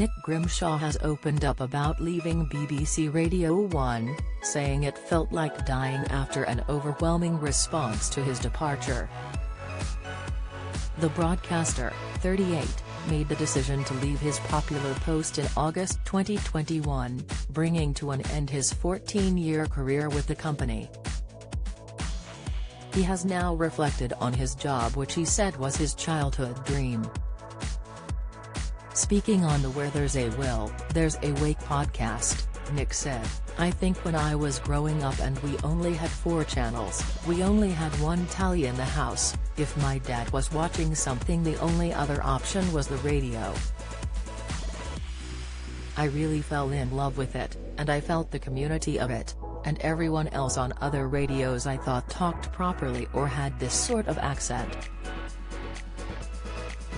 Nick Grimshaw has opened up about leaving BBC Radio 1, saying it felt like dying after an overwhelming response to his departure. The broadcaster, 38, made the decision to leave his popular post in August 2021, bringing to an end his 14-year career with the company. He has now reflected on his job, which he said was his childhood dream. Speaking on the Where There's a Will, There's a Way podcast, Nick said, "I think when I was growing up and we only had 4 channels, we only had one telly in the house. If my dad was watching something, the only other option was the radio. I really fell in love with it, and I felt the community of it, and everyone else on other radios I thought talked properly or had this sort of accent.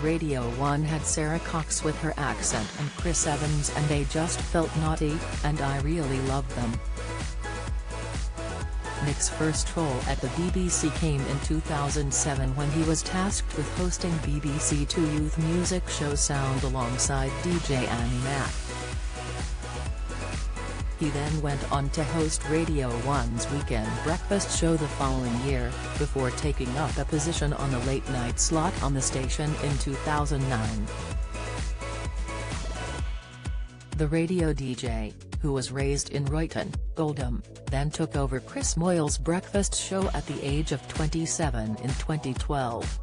Radio 1 had Sarah Cox with her accent and Chris Evans, and they just felt naughty, and I really loved them." Nick's first role at the BBC came in 2007 when he was tasked with hosting BBC Two youth music show Sound alongside DJ Annie Mac. He then went on to host Radio 1's Weekend Breakfast show the following year, before taking up a position on the late-night slot on the station in 2009. The radio DJ, who was raised in Royton, Oldham, then took over Chris Moyle's breakfast show at the age of 27 in 2012.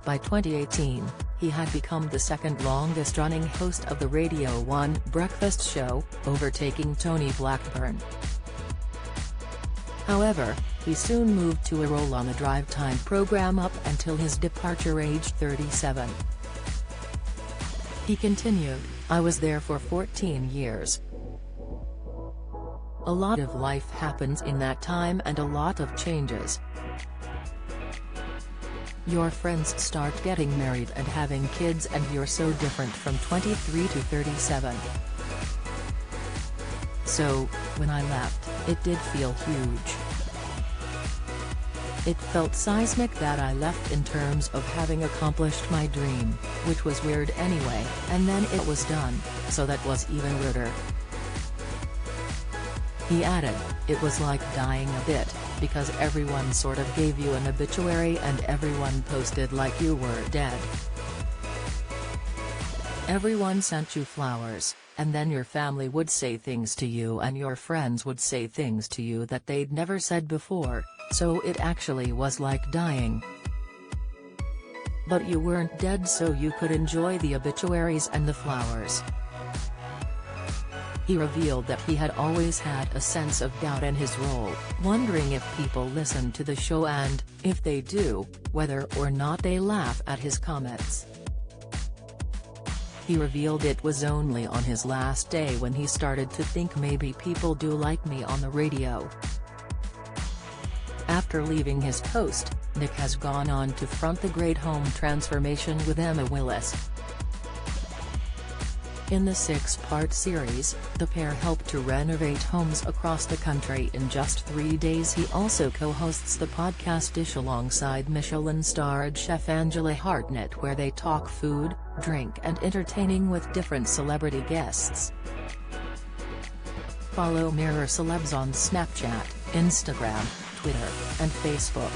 By 2018, he had become the second longest-running host of the Radio 1 breakfast show, overtaking Tony Blackburn. However, he soon moved to a role on the drive time program up until his departure aged 37. He continued, "I was there for 14 years. A lot of life happens in that time and a lot of changes. Your friends start getting married and having kids, and you're so different from 23 to 37. So, when I left, it did feel huge. It felt seismic that I left in terms of having accomplished my dream, which was weird anyway, and then it was done, so that was even weirder." He added, "It was like dying a bit, because everyone sort of gave you an obituary and everyone posted like you were dead. Everyone sent you flowers, and then your family would say things to you and your friends would say things to you that they'd never said before, so it actually was like dying. But you weren't dead, so you could enjoy the obituaries and the flowers." He revealed that he had always had a sense of doubt in his role, wondering if people listen to the show and, if they do, whether or not they laugh at his comments. He revealed it was only on his last day when he started to think maybe people do like me on the radio. After leaving his post, Nick has gone on to front the Great Home Transformation with Emma Willis. In the 6-part series, the pair helped to renovate homes across the country in just 3 days. He also co-hosts the podcast Dish alongside Michelin-starred chef Angela Hartnett, where they talk food, drink and entertaining with different celebrity guests. Follow Mirror Celebs on Snapchat, Instagram, Twitter, and Facebook.